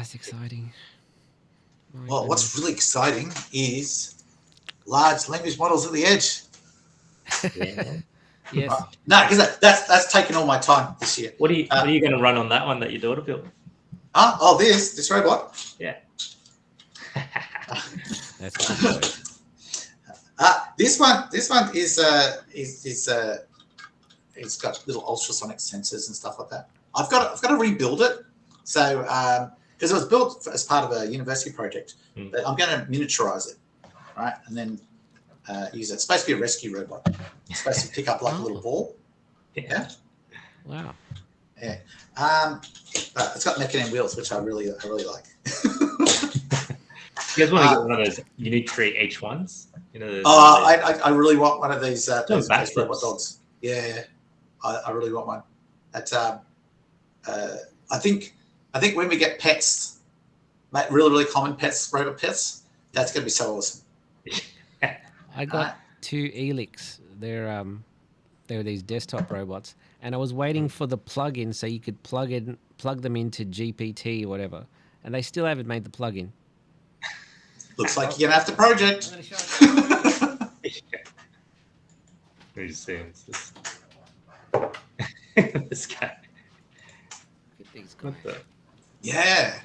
that's exciting. Well, what's really exciting is large language models at the edge. Yeah. Yes. No, because that's taken all my time this year. What are you going to run on that one that your daughter built? This robot. Yeah. That's good. This one is it's got little ultrasonic sensors and stuff like that. I've got to rebuild it. So because it was built as part of a university project, but I'm going to miniaturize it, right, and then use it. It's supposed to be a rescue robot. It's supposed to pick up like a little ball. Yeah. Wow. Yeah. But it's got Mechanim wheels, which I really like. You guys want to get one of those Unitree H1s? You know. I really want one of these those robot dogs. Yeah, I really want one. At I think when we get pets, really common pets, robot pets, that's going to be so awesome. I got 2 Elix. They're these desktop robots, and I was waiting for the plug-in so you could plug them into GPT or whatever, and they still haven't made the plug-in. Looks like you're gonna have to project. Who's saying this? This guy. Look at these guys. Yeah.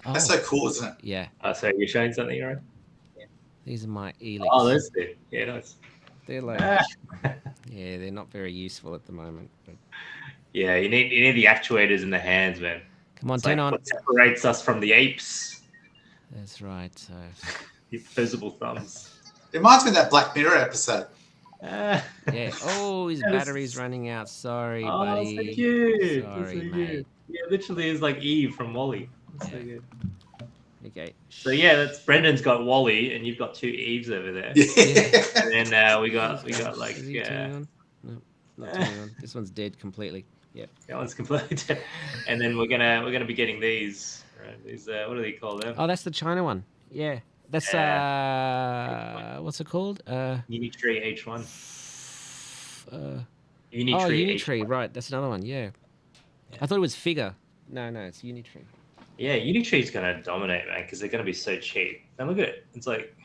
That's so cool, isn't it? Yeah. So you're showing something, right? These are my Elix. Oh, those two. Yeah, nice. They're like, yeah, they're not very useful at the moment. But... Yeah, you need the actuators in the hands, man. Come on, turn on. What separates us from the apes? That's right. So Your visible thumbs. It reminds me of that Black Mirror episode. yeah. Oh, his battery's running out. Sorry, buddy. So cute. Sorry, so mate. cute. Yeah, literally is like Eve from Wall-E. That's so good. Okay. So yeah, that's Brendan's got Wall-E, and you've got 2 Eves over there. Yeah. And then we got like Is he turning on? No, not turning on. This one's dead completely. Yep. that one's completely dead. And then we're gonna be getting these. Right? These what do they call them? Oh, that's the China one. Yeah. That's what's it called? Unitree H1. Unitree Unitree, H1. right? That's another one. Yeah. I thought it was Figure. No, it's Unitree. Yeah, Unitree's gonna dominate, man, because they're gonna be so cheap. And look at it; it's like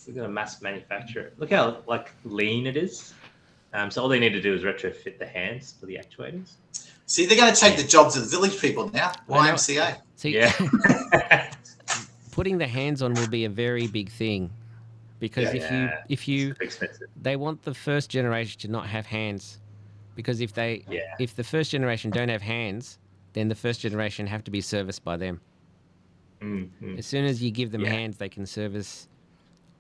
they're gonna mass manufacture it. Look how like lean it is. So all they need to do is retrofit the hands for the actuators. See, they're going to take the jobs of the village people now. YMCA. See, Yeah. putting the hands on will be a very big thing, because if you they want the first generation to not have hands, because if the first generation don't have hands, then the first generation have to be serviced by them. Mm-hmm. As soon as you give them hands, they can service.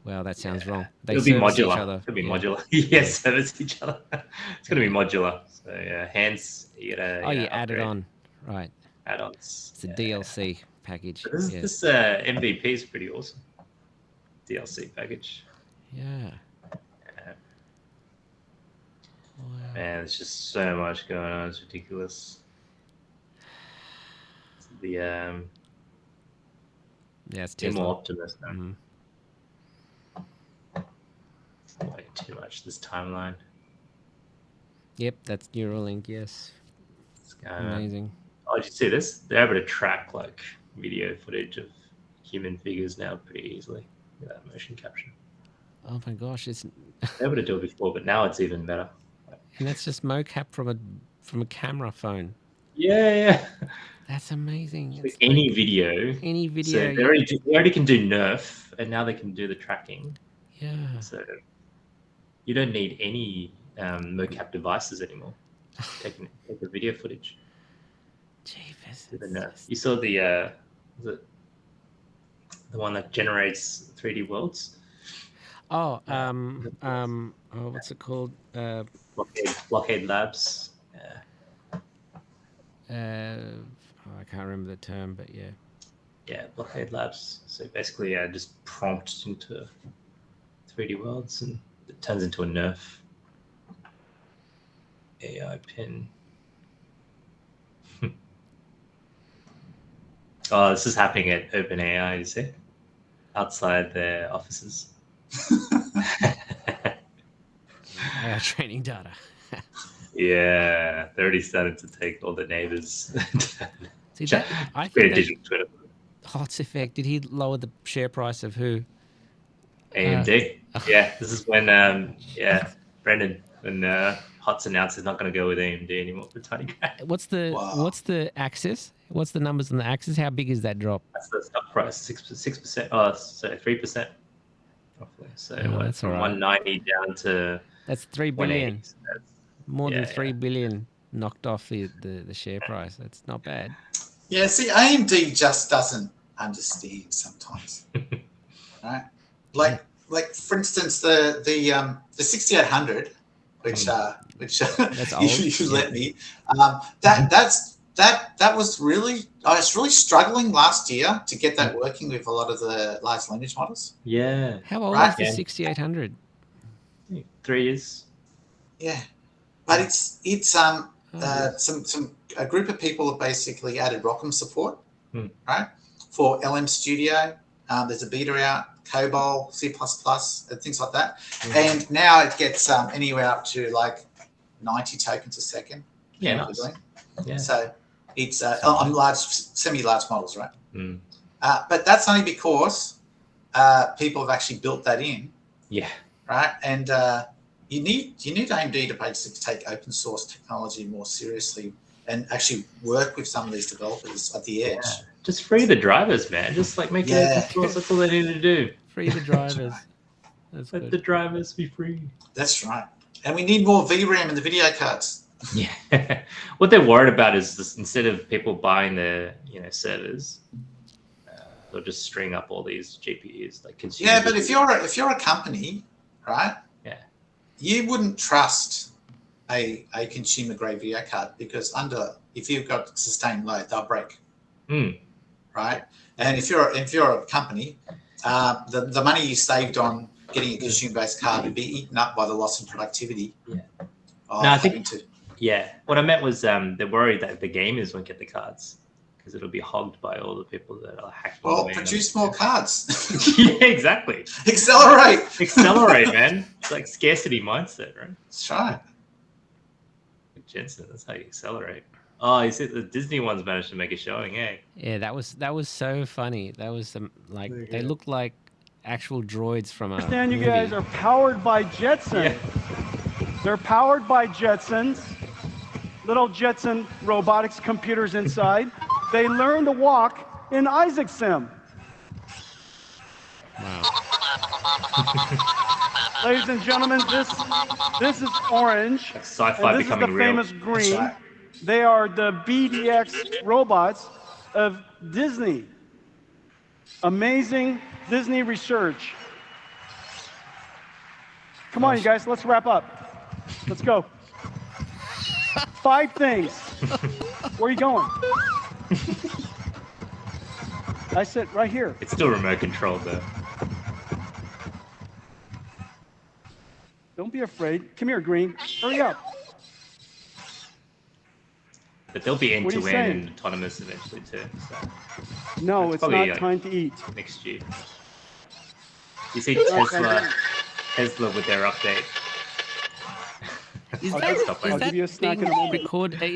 Well, that sounds wrong. They It'll be service modular. each other. It'll be modular. Yes, service each other. It's going to be modular. So hands. You gotta. You add it on, right? Add-ons. It's a DLC package. But this MVP is pretty awesome. DLC package. Yeah. Wow. Man, there's just so much going on. It's ridiculous. The it's more Tesla. Optimus now. Mm-hmm. Way too much this timeline. Yep, that's Neuralink. Yes. Amazing. Oh, did you see this? They're able to track like video footage of human figures now pretty easily without motion capture. Oh my gosh, They were able to do it before, but now it's even better. And that's just mocap from a camera phone. Yeah. That's amazing. It's Any video. So they already can do nerf, and now they can do the tracking. Yeah. So you don't need any mocap devices anymore. Take the video footage. Jeepers. The nerf. You saw the one that generates 3D worlds. Oh, what's it called? Blockade Labs. I can't remember the term, but yeah. Yeah, Blockade Labs. So basically, just prompt into 3D worlds, and it turns into a nerf AI pin. Oh, this is happening at OpenAI, you see? Outside their offices. AI training data. Yeah, they're already starting to take all the neighbors. See that? I think digital Twitter. Hot's effect. Did he lower the share price of who? AMD. Yeah, this is when Brendan when Hot's announced he's not going to go with AMD anymore for 20K. What's the axis? What's the numbers on the axis? How big is that drop? That's the stock price, 6%. Oh, so 3%. Roughly. So that's from all right. 190 down to that's 3 billion. So more than 3 billion knocked off the share price. That's not bad. Yeah, see, AMD just doesn't understand sometimes, right? Like for instance, the 6800, which you let me, that was really, I was really struggling last year to get that working with a lot of the large language models. Yeah. How old is the 6800? 3 years. Yeah, but it's a group of people have basically added ROCm support, right, for LM Studio. There's a beta out, COBOL, C++, and things like that. And now it gets anywhere up to like 90 tokens a second. Yeah, nice. Yeah. So it's on semi-large models, right? But that's only because people have actually built that in. Yeah. Right, and you need AMD to basically take open source technology more seriously and actually work with some of these developers at the edge. Yeah. Just free the drivers, man. Just like make it open source. That's all they need to do. Free the drivers. That's Let the drivers be free. That's right. And we need more VRAM in the video cards. Yeah. What they're worried about is this, instead of people buying their servers, they'll just string up all these GPUs like consumer. Yeah, but if you're a company, right? Yeah. You wouldn't trust a consumer grade video card because if you've got sustained load, they'll break. Right? And if you're a company, the money you saved on getting a consumer-based card would be eaten up by the loss in productivity. Yeah. No, I think. Yeah. What I meant was they're worried that the gamers won't get the cards because it'll be hogged by all the people that are hacking. Well, produce more cards. Yeah, exactly. Accelerate, man. It's like scarcity mindset, right? That's right. Jensen, that's how you accelerate. Oh, you see the Disney ones managed to make a showing, eh? Yeah, that was so funny. That was they looked like actual droids from a movie. I understand you guys are powered by Jetson. Yeah. They're powered by Jetsons. Little Jetson robotics computers inside. They learn to walk in Isaac Sim. Wow. Ladies and gentlemen, this is orange. Like sci-fi and this becoming is the real. famous green. They are the BDX robots of Disney. Amazing Disney research. Come on, you guys, let's wrap up. Let's go. 5 things. Where are you going? I sit right here. It's still remote controlled though. Don't be afraid. Come here, Green. Hurry up. But they'll be end-to-end and autonomous eventually too. So. No, it's not time to eat. Next year. You see Tesla with their update. Is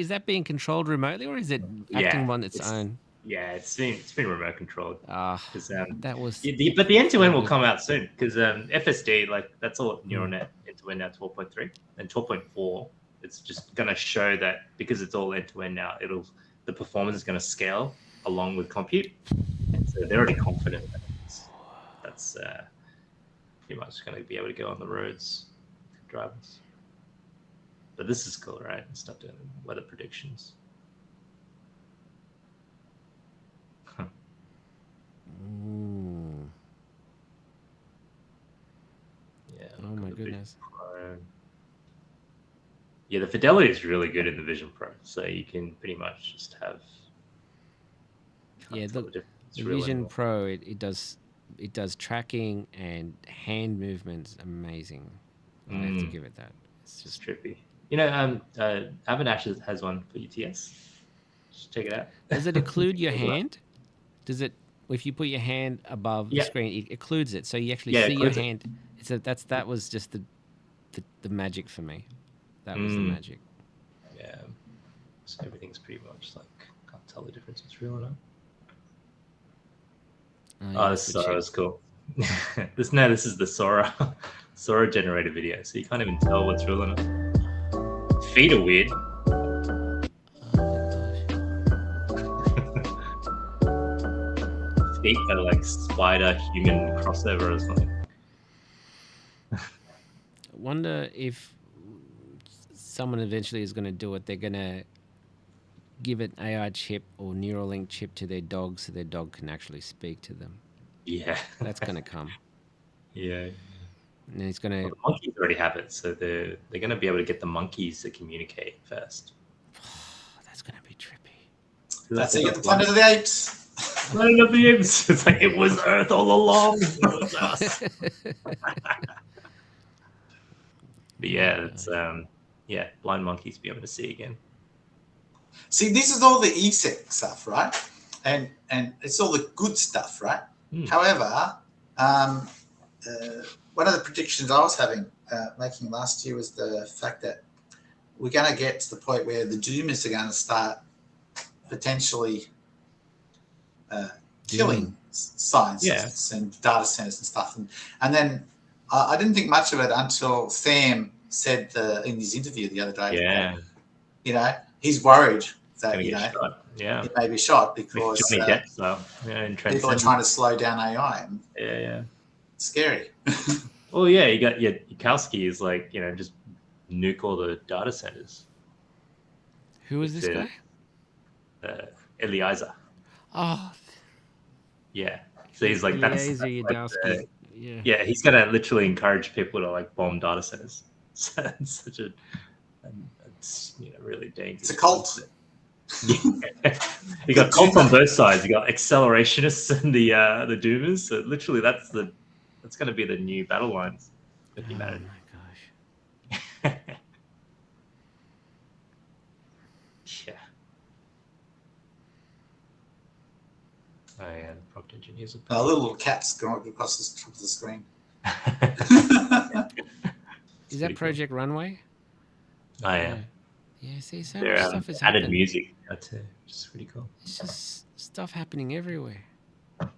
that being controlled remotely, or is it acting on its own? Yeah, it's been remote controlled. That was. But the end-to-end will come out soon because FSD, like that's all neural net end-to-end now 12.3 and 12.4. It's just going to show that because it's all end-to-end now, the performance is going to scale along with compute, and so they're already confident that that's pretty much going to be able to go on the roads for drivers. But this is cool, right? Start doing weather predictions. Huh. Yeah. Oh my goodness. Yeah, the fidelity is really good in the Vision Pro, so you can pretty much just have. Yeah, the Vision Pro it does tracking and hand movements amazing. I have to give it that. It's just trippy. You know, Avanash has one for UTS. Just check it out. Does it occlude your hand? Does it? If you put your hand above the screen, it occludes it, so you actually see your hand. That was just the magic for me. That was the magic. Yeah. So everything's pretty much like, can't tell the difference between it's real or not. yeah, This good Sora is cool. This is the Sora generated video, so you can't even tell what's real or not. Feet are weird. Feet are like spider human crossover or something. I wonder if someone eventually is going to do it. They're going to give an AI chip or Neuralink chip to their dog so their dog can actually speak to them. Yeah. That's going to come. Yeah. And he's going to... Well, the monkeys already have it, so they're going to be able to get the monkeys to communicate first. That's going to be trippy. That's how you get the Planet of the Apes. Planet of the Apes. It's like, it was Earth all along. It was us. But yeah, it's blind monkeys be able to see again. See, this is all the ESEC stuff, right? And it's all the good stuff, right? However, one of the predictions I was making last year was the fact that we're going to get to the point where the doomers are going to start potentially killing scientists and data centers and stuff. And then I didn't think much of it until Sam said in his interview the other day. Yeah. That, he's worried that he may be shot because people are trying to slow down AI. And it's scary. Well, yeah, you got Yukowski is like, just nuke all the data centers. Who is this guy? Eliezer. Oh. Yeah. So he's like, that's yeah, he's going to literally encourage people to like bomb data centers. So it's such it's really dangerous. It's a cult. You got cults on both sides. You got accelerationists and the doomers. So literally, that's going to be the new battle lines of humanity. Oh my gosh. Yeah. Oh yeah, the prompt engineers are little cats going across the top of the screen. Is that Project Runway? Oh yeah. Yeah, see, so much stuff is happening. Added music, which is pretty cool. It's just stuff happening everywhere.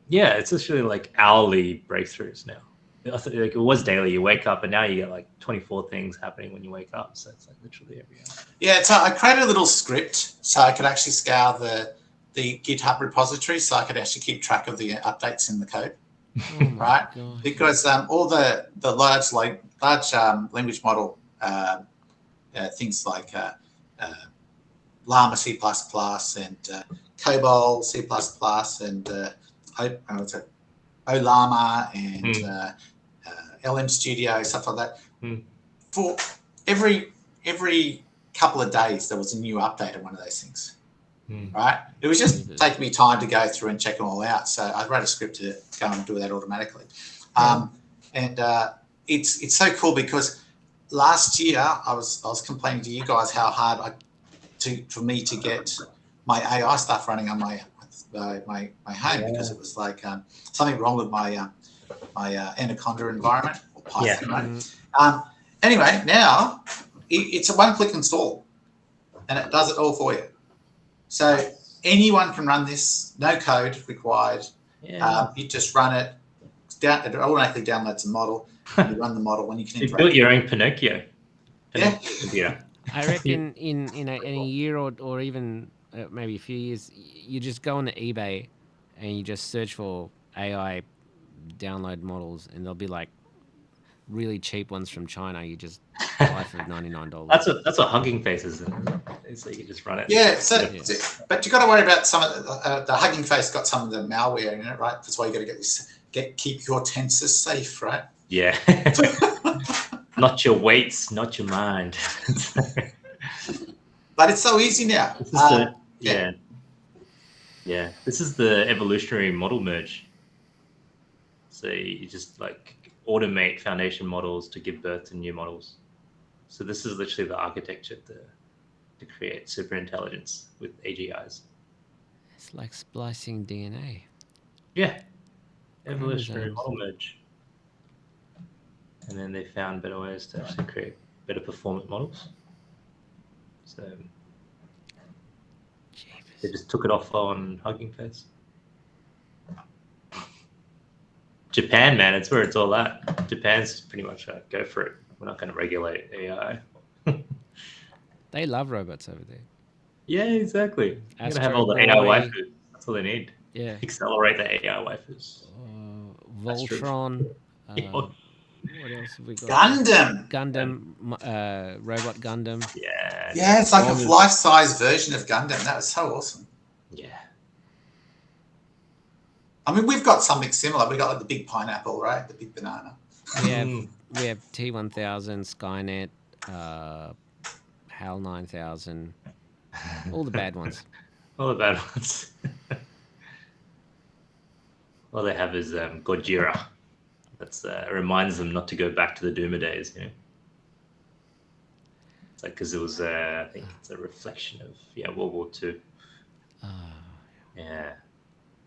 Yeah, it's actually like hourly breakthroughs now. Like it was daily. You wake up, and now you get like 24 things happening when you wake up. So it's like literally every hour. Yeah, so I created a little script so I could actually scour the GitHub repository, so I could actually keep track of the updates in the code. Oh right? gosh. Because all the large language model things like Llama C++ and COBOL C++ and Ollama and LM Studio, stuff like that. For every couple of days, there was a new update on one of those things. Right? It was just taking me time to go through and check them all out. So I wrote a script to go and do that automatically. And it's so cool because last year I was complaining to you guys how hard for me to get my AI stuff running on my home because it was like something wrong with my Anaconda environment or Python. Right? Anyway, now it's a one-click install, and it does it all for you. So anyone can run this, no code required. You just run it. It automatically downloads a model. You run the model when you can. You built your own Pinocchio. Yeah. I reckon in a year or even maybe a few years, you just go on the eBay and you just search for AI download models, and there'll be like really cheap ones from China. You just buy for $99. That's what Hugging Face is. So you can just run it. Yeah. But you got to worry about some of the Hugging Face got some of the malware in it, right? That's why you got to keep your tensors safe, right? Yeah. Not your weights, not your mind. But it's so easy now. Yeah. This is the evolutionary model merge. So you just like automate foundation models to give birth to new models. So this is literally the architecture to create super intelligence with AGIs. It's like splicing DNA. Yeah. Evolutionary model merge. And then they found better ways to actually create better performant models. So They just took it off on Hugging Face. Japan, man, it's where it's all at. Japan's pretty much go for it. We're not going to regulate AI. They love robots over there. Yeah, exactly. You're going to have Astro all the AI Boy. waifus. That's all they need. Yeah. Accelerate the AI waifus. Voltron. Yeah. What else have we got? Gundam. Robot Gundam. Yeah. Yeah, it's like a life-size version of Gundam. That was so awesome. Yeah. I mean, we've got something similar. We got like the big pineapple, right? The big banana. We have T1000, Skynet, HAL 9000, all the bad ones. All the bad ones. All they have is Gojira. That's reminds them not to go back to the Doomer days, you know. It's like because it was, I think it's a reflection of World War II. Yeah,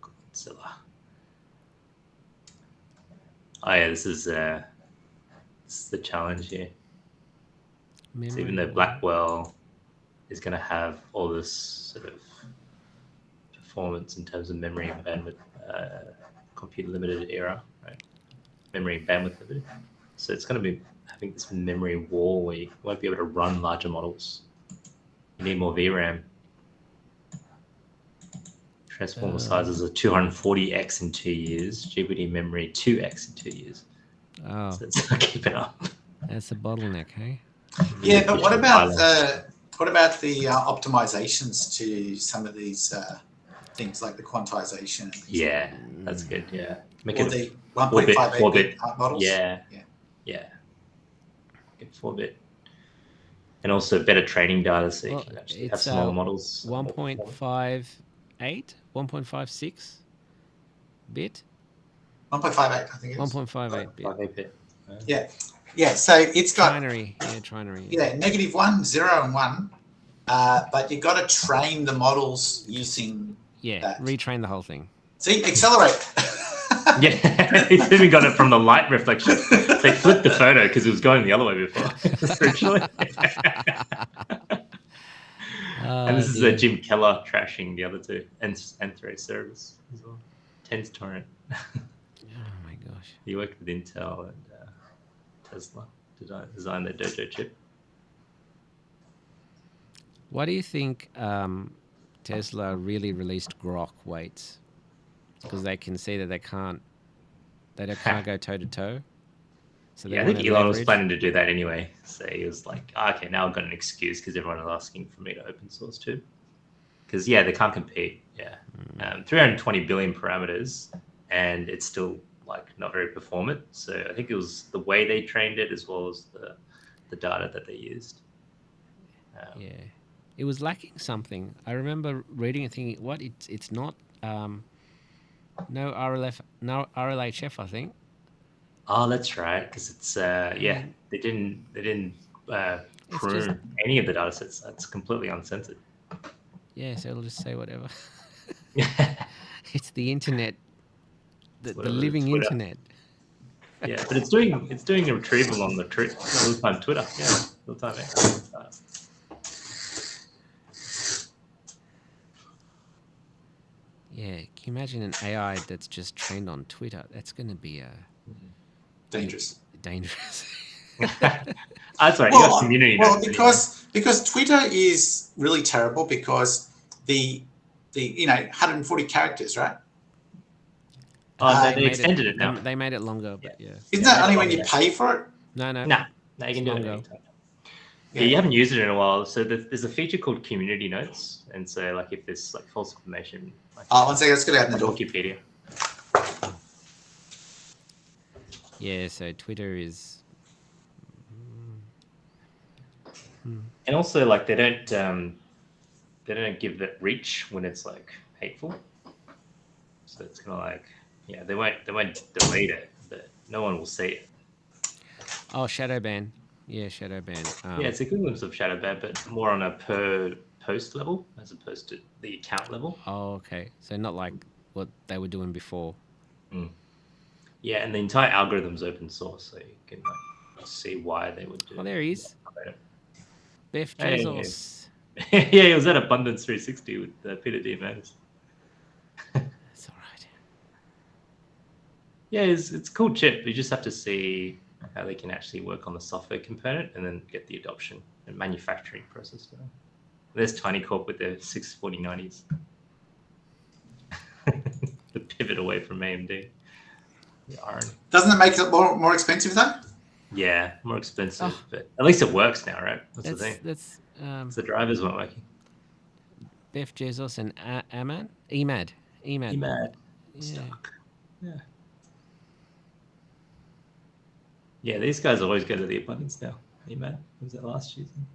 Godzilla. Oh yeah, this is the challenge here. So even though Blackwell is going to have all this sort of performance in terms of memory and bandwidth, computer limited era, right? Memory and bandwidth limited. So it's going to be having this memory wall where you won't be able to run larger models. You need more VRAM. Transformer sizes are 240x in 2 years. GPT memory 2x in 2 years. Oh, so it's not keeping up. That's a bottleneck, hey? Yeah, but what about the optimizations to some of these things like the quantization? Yeah, that's good. Yeah, make it the 1.58 bit models. Yeah. Get 4-bit, and also better training data, so you can actually have smaller models. 1.58, 1.56 bit. 1.58, I think it is. 1.58 bit. Yeah. So it's got trinary. Yeah, trinary. Yeah, -1, 0, and 1. But you've got to train the models using that. Retrain the whole thing. See, accelerate. Yeah, he's even got it from the light reflection. They flipped the photo because it was going the other way before. And this is Jim Keller trashing the other two, and Anthrace service as well. Tens torrent. Oh my gosh. He worked with Intel and Tesla to design the Dojo chip. Why do you think Tesla really released Grok weights? Because they can see that they can't go toe to toe. So I think Elon was planning to do that anyway. So he was like, okay, now I've got an excuse because everyone is asking for me to open source too. Because they can't compete. 320 billion parameters, and it's still like not very performant. So I think it was the way they trained it as well as the data that they used. It was lacking something. I remember reading and thinking, what? It's not no RLHF, I think. Oh, that's right. Because it's they didn't prune any of the data sets. That's completely uncensored. Yeah, so it'll just say whatever. It's the internet, the living internet. Yeah, but it's doing a retrieval on the real-time Twitter. Yeah, real-time. Yeah, can you imagine an AI that's just trained on Twitter? That's going to be dangerous. That's right. You got community. Well, because Twitter is really terrible because the 140 characters, right? Oh, they extended it now. They made it longer, but Isn't that only when you pay for it? No, you can do it anytime. Yeah, you haven't used it in a while. So there's a feature called community notes, and so like if there's like false information. One second, let's get out the door. Wikipedia. Yeah, so Twitter is. And also, like they don't give that reach when it's like hateful. So it's kind of like they won't delete it, but no one will see it. Oh, shadow ban. Yeah, shadow ban. It's equivalent of shadow ban, but more on a per post level as opposed to the account level. Oh, okay. So not like what they were doing before. Yeah, and the entire algorithm's open source, so you can see why they would do it. Oh, there he is. Beth Jesus. Yeah, he was at Abundance 360 with Peter D. Manis. That's all right. Yeah, it's a cool chip. You just have to see how they can actually work on the software component and then get the adoption and manufacturing process going. There's Tiny Corp with their 64090s. The pivot away from AMD. The iron. Doesn't it make it more expensive though? Yeah, more expensive, but at least it works now, right? That's the thing. That's The drivers weren't working. Beth Jesus and Emad. EMAD. Yeah. Stuck. Yeah. Yeah, these guys always go to the Abundance now. EMAD. Was that last season?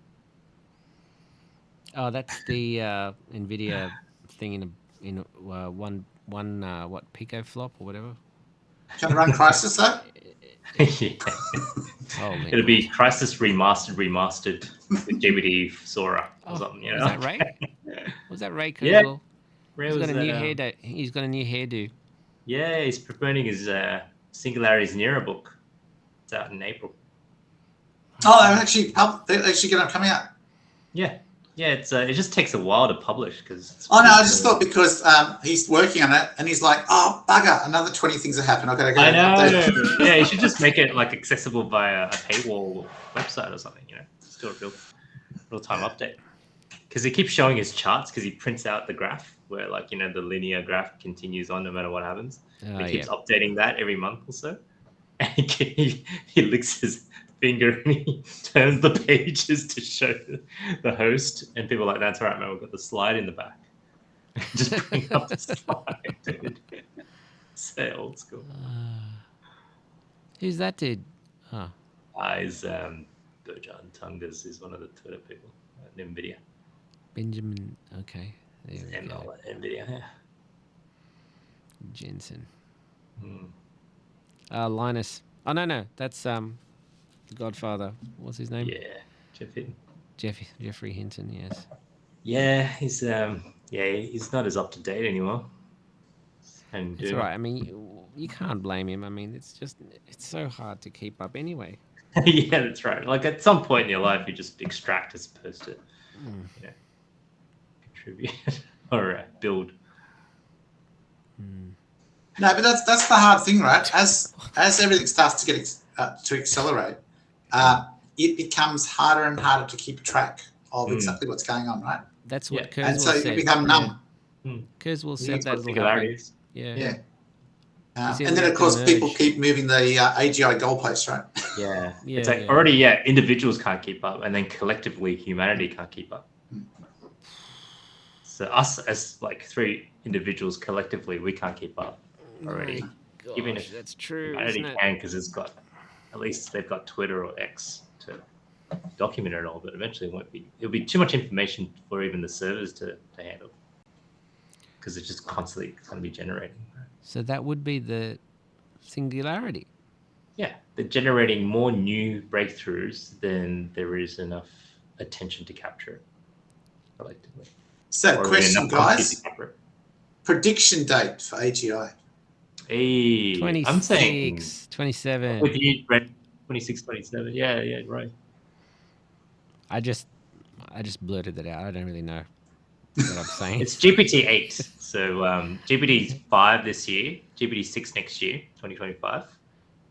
Oh, that's the NVIDIA thing in one what picoflop or whatever. Can you run Crisis though? Yeah. Holy It'll be Crisis remastered with GBD Sora or something, you know? Was that Ray? Was that Ray Yeah. Kurzweil? He's got a new hairdo. He's got a new hairdo. Yeah, he's promoting his Singularity's Nero book. It's out in April. Oh, they're actually going to come out. Yeah. Yeah, it just takes a while to publish because. Oh no, I just thought because he's working on it and he's like, oh bugger, another 20 things have happened. I've got to go. I know. update. Yeah, you should just make it like accessible via a paywall website or something. You know, just do a real time update. Because he keeps showing his charts because he prints out the graph where like the linear graph continues on no matter what happens. He keeps updating that every month or so, and he licks his finger and he turns the pages to show the host, and people are like, that's all right, man, we've got the slide in the back. Just bring up the slide, dude. So old school. Who's that dude? Huh. He's Bojan Tungas is one of the Twitter people at NVIDIA. Benjamin. Okay. There we ML go. at NVIDIA, yeah. Jensen. Linus. Oh no, that's the Godfather. What's his name? Yeah, Jeff Hinton. Jeffrey Hinton. Yes. Yeah, he's not as up to date anymore. And It's all right. I mean, you can't blame him. I mean, it's so hard to keep up anyway. yeah, that's right. Like at some point in your life, you just extract as opposed to contribute or build. No, but that's the hard thing, right? As everything starts to get to accelerate, it becomes harder and harder to keep track of exactly what's going on, right? That's what Kurzweil and so said. you become numb. Kurzweil said that. Singularities. Yeah. And then, of course, people keep moving the AGI goalposts, right? Yeah. It's like already, individuals can't keep up, and then collectively, humanity can't keep up. So us as like 3 individuals collectively, we can't keep up already. Gosh, Even if that's true. humanity can, because at least they've got Twitter or X to document it all, but eventually it'll be too much information for even the servers to handle, because it's just constantly going to be generating. So that would be the singularity. Yeah, they're generating more new breakthroughs than there is enough attention to capture it collectively. So, Or question, enough compute to guys. capture it. Prediction date for AGI. Hey, 26, I'm saying 27. with you, Brett, 26, 27. Yeah, right. I just blurted that out. I don't really know what I'm saying. It's GPT-8. So GPT-5 this year, GPT-6 next year, 2025,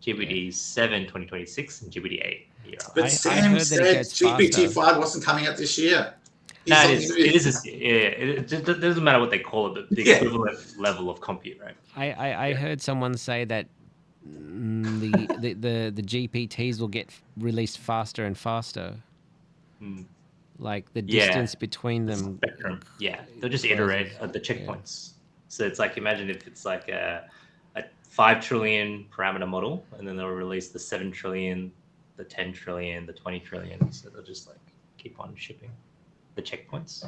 GPT-7 2026, and GPT-8 year after. But I Sam heard that it said gets GPT-5 wasn't coming out this year. No, it is. It doesn't matter what they call it, the equivalent level of compute, right? I heard someone say that the GPTs will get released faster and faster. Like the distance between them. Spectrum. Yeah, they'll just iterate at the checkpoints. So it's like, imagine if it's like a 5 trillion parameter model, and then they'll release the 7 trillion, the 10 trillion, the 20 trillion. So they'll just like keep on shipping the checkpoints.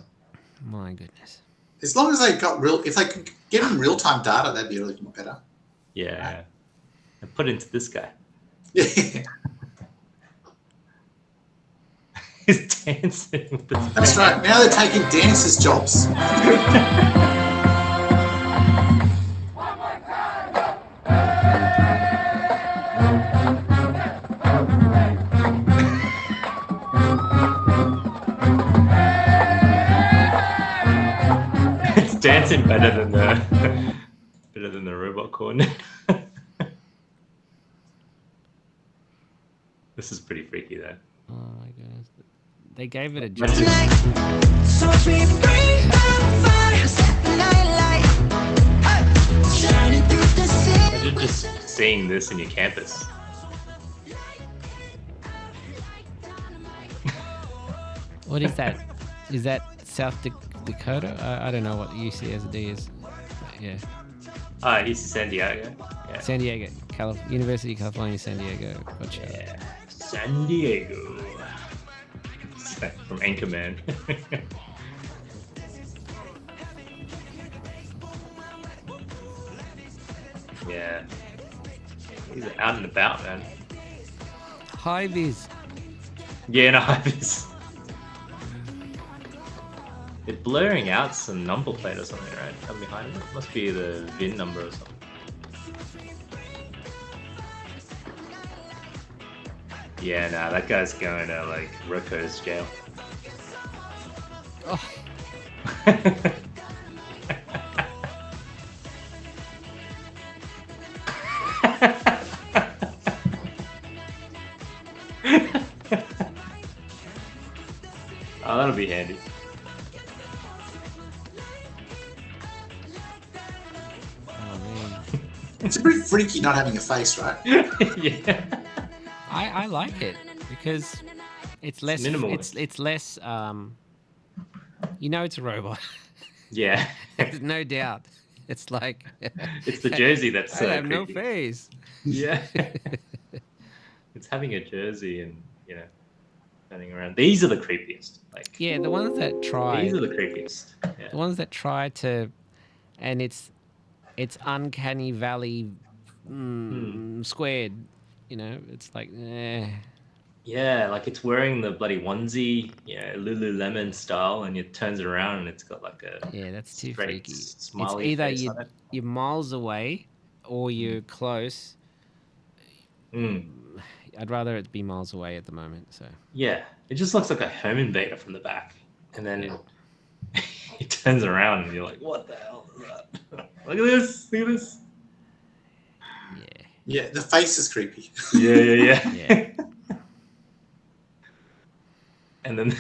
My goodness. As long as they got if they could get them real-time data, that'd be a little bit better. Yeah. And put it into this guy. Yeah. He's dancing with the That's right. Now they're taking dancers' jobs. dancing better than the robot corn. This is pretty freaky though. Oh my goodness. They gave it a jump. Imagine just seeing this in your campus. What is that? Is that South Dakota? I don't know what UCSD is. Yeah. UC San Diego. Yeah. San Diego. University of California, San Diego. Gotcha. Yeah. San Diego. From Anchorman. Yeah. He's out and about, man. High vis. Yeah, no, it's... They're blurring out some number plate or something, right? Come behind it. Must be the VIN number or something. Yeah, nah, that guy's going to, like, Rocco's jail. Oh. Oh, that'll be handy. Oh man. It's a bit freaky not having a face, right? Yeah. I like it because it's less minimal. It's less you know it's a robot. Yeah. There's no doubt. It's like It's the jersey that's I have no creepy. face. Yeah. It's having a jersey and, you know, running around. These are the creepiest. Like, Yeah, the ones that try these are the creepiest. Yeah. the ones that try to, and it's uncanny valley squared. You know, it's like Yeah, like it's wearing the bloody onesie, you know, Lululemon style, and it turns it around and it's got like a yeah, that's too straight freaky. smiley It's either face on it. you're miles away or you're close. Mm. I'd rather it be miles away at the moment. So Yeah, it just looks like a home invader from the back, and then it turns around and you're like, what the hell is that? Look at this! Look at this! yeah, Yeah, the face is creepy. Yeah. yeah. And then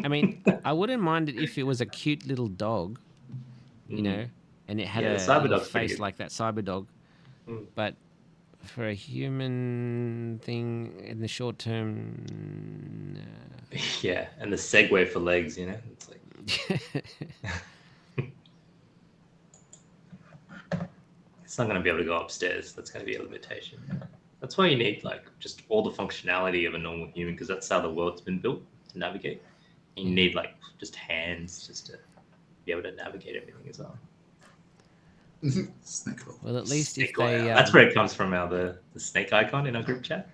I mean, I wouldn't mind it if it was a cute little dog, you know, and it had Yeah, a the cyber little dog's pretty face good. like that cyber dog. Mm. But for a human thing in the short term, no. yeah, and the Segway for legs, you know, it's like it's not going to be able to go upstairs. That's going to be a limitation. That's why you need like just all the functionality of a normal human, because that's how the world's been built to navigate. You need like just hands just to be able to navigate everything as well. Snake oil. Well, at least if Snake oil. they That's where it comes from. The snake icon in our group chat.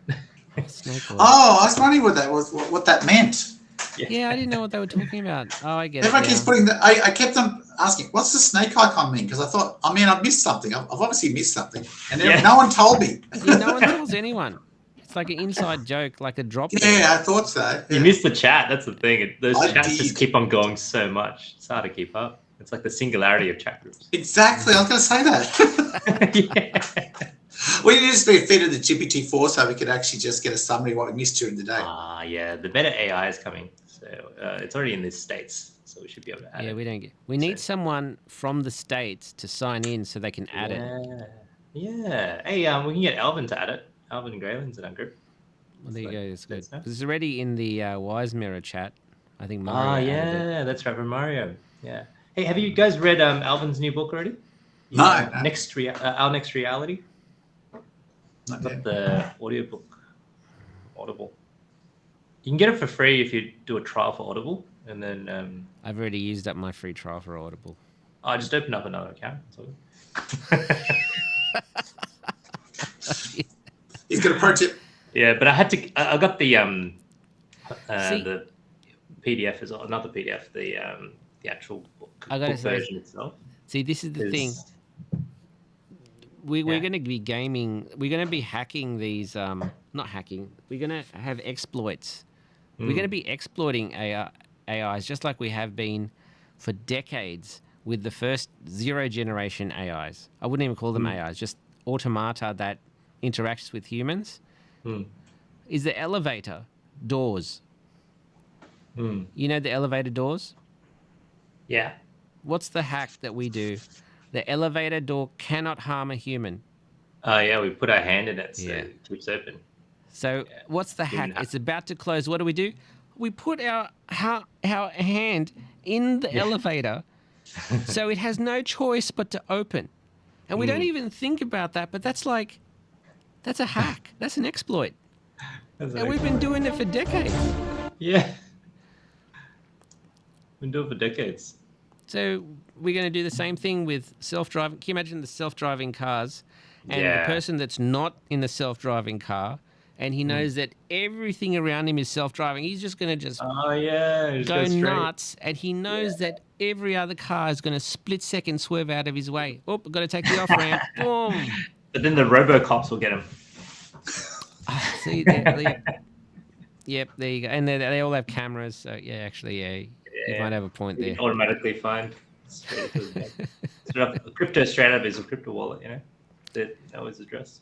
snake oil. Oh, I was wondering what that was. What that meant. Yeah, I didn't know what they were talking about. Oh, I get it. Everyone now. keeps putting that. I kept on asking, "What's the snake icon mean?" Because I thought, I've missed something. I've obviously missed something, and then no one told me. Yeah, no one tells anyone. It's like an inside joke, like a drop. Yeah, I thought so. You missed the chat. That's the thing. Those I chats did. just keep on going so much. It's hard to keep up. It's like the singularity of chat groups. Exactly. I was going to say that. Yeah. We need to be fed to the GPT-4 so we could actually just get a summary of what we missed during the day. Yeah. The better AI is coming. So it's already in the States. So we should be able to add Yeah, it. we don't get. We need someone from the States to sign in so they can add it. Yeah. Hey, we can get Alvin to add it. Alvin Graylin's in our group. Well, there you go. That's good. That's nice. It's already in the Wise Mirror chat. I think Mario added it. Yeah, that's right, from Mario. Yeah. Hey, have you guys read Alvin's new book already? No. Our Next Reality. Not Got yet. the audiobook. Audible. You can get it for free if you do a trial for Audible, and then I've already used up my free trial for Audible. I just opened up another account. That's all. He's got a pro tip. Yeah, but I had to. I got the See- the PDF as well, not the PDF, the actual book, I gotta book say- version itself. See, this is the thing. is- We're Yeah. going to be gaming. We're going to be hacking these. Not hacking. We're going to have exploits. We're going to be exploiting AIs just like we have been for decades with the first 0 generation AIs. I wouldn't even call them AIs, just automata that interacts with humans. Is the elevator doors. You know the elevator doors? Yeah. What's the hack that we do? The elevator door cannot harm a human. Oh, yeah, we put our hand in it so it keeps open. So what's the hack? It's about to close. What do? We put our hand in the elevator so it has no choice but to open. And we don't even think about that, but that's a hack. That's an exploit. And we've been doing it for decades. Yeah. Been doing it for decades. So we're going to do the same thing with self-driving. Can you imagine the self-driving cars and the person that's not in the self-driving car and he knows that everything around him is self-driving. He's just going to go nuts, and he knows that every other car is going to split-second swerve out of his way. Oh, I've got to take the off-ramp. Boom. But then the robo-cops will get him. See, yep, there you go. And they all have cameras, so you might have a point there. Automatically find. Crypto straight up is a crypto wallet, that know his address.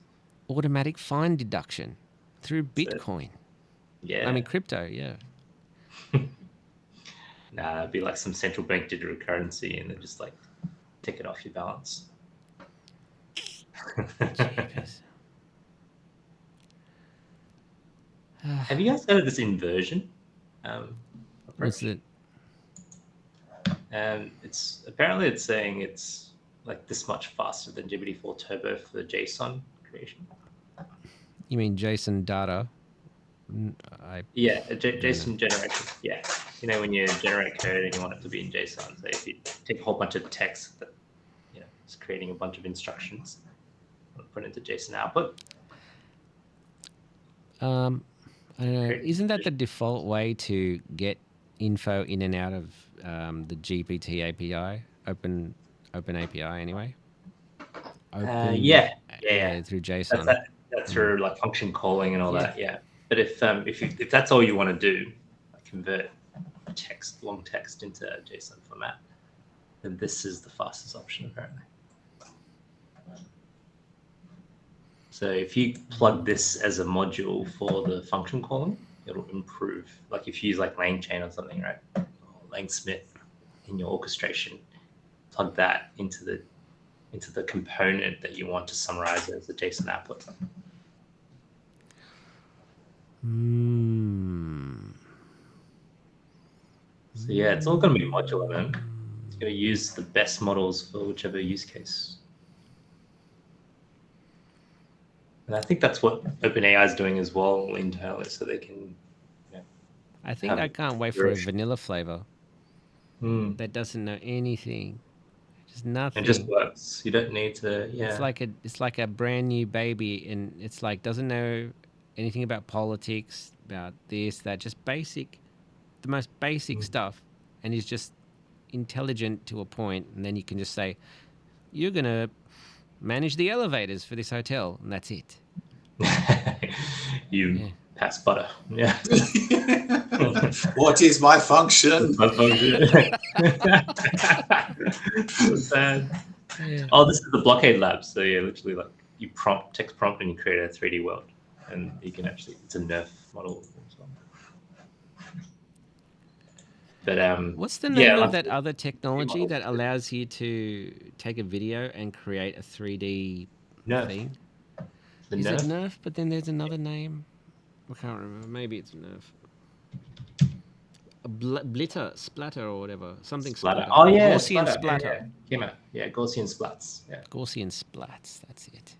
Automatic fine deduction through Bitcoin. Yeah. I mean, crypto, yeah. Nah, it'd be like some central bank digital currency and then just take it off your balance. Have you guys heard of this inversion? What's it? And it's saying it's like this much faster than GPT-4 Turbo for JSON creation. You mean JSON data? JSON generation. Yeah, when you generate code and you want it to be in JSON. So if you take a whole bunch of text that is creating a bunch of instructions, and put it into JSON output. I don't know. Isn't that the default way to get info in and out of the GPT API? Open API anyway. Through JSON. That's through function calling and all that. Yeah. But if that's all you want to do, convert long text into JSON format, then this is the fastest option apparently. So if you plug this as a module for the function calling, it'll improve. Like if you use LangChain or something, right? Or Langsmith in your orchestration, plug that into the component that you want to summarize as a JSON output. So yeah, it's all going to be modular, man. It's going to use the best models for whichever use case. And I think that's what OpenAI is doing as well internally, so they can. I think I can't wait for a vanilla flavor that doesn't know anything, just nothing. It just works. You don't need to. Yeah. It's like a brand new baby, and it's doesn't know anything about politics, about this, that, just the most basic stuff, and is just intelligent to a point, and then you can just say, you're gonna manage the elevators for this hotel, and that's it. Pass butter. Yeah. What is my function? My function. So sad. Yeah. Oh, this is the Blockade Lab. So yeah, literally you text prompt and you create a 3D world, and you can it's a Nerf model as well. But what's the name of that other technology that allows you to take a video and create a 3D thing? Is it Nerf? But then there's another name. I can't remember. Maybe it's Nerf. A splatter or whatever. Something splatter. Splatter. Oh yeah, Gaussian splatter. Yeah, Gaussian splats. Yeah. Gaussian splats. That's it.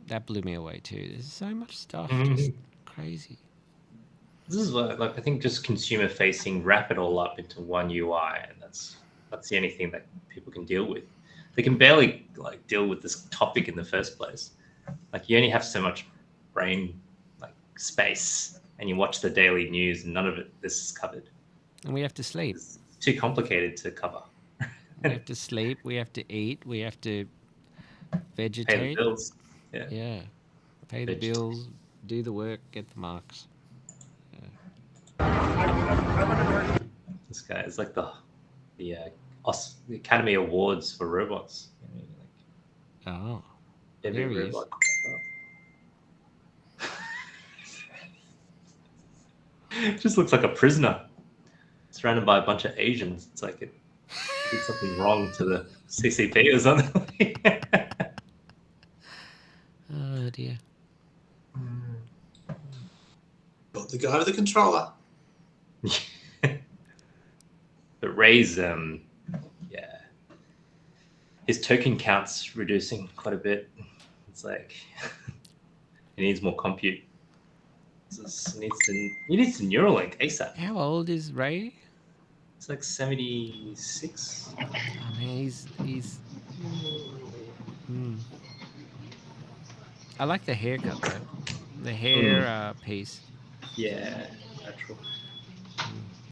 That blew me away too. There's so much stuff. Just crazy. This is what I think just consumer facing, wrap it all up into one UI, and that's the only thing that people can deal with. They can barely deal with this topic in the first place. You only have so much brain space, and you watch the daily news, and none of this is covered. And we have to sleep. It's too complicated to cover. We have to sleep. We have to eat. We have to vegetate. Pay the bills. Yeah. Pay the bills. Do the work. Get the marks. This guy is like the the Academy Awards for robots. Oh, Every there he is. robot. Just looks like a prisoner surrounded by a bunch of Asians. It's like it did something wrong to the CCP or something. Oh dear. Got the guy with the controller. But Ray's, his token count's reducing quite a bit. It's like he needs more compute. He needs to Neuralink ASAP. How old is Ray? It's like 76. Oh man, he's. I like the haircut though. The hair piece. Yeah, natural.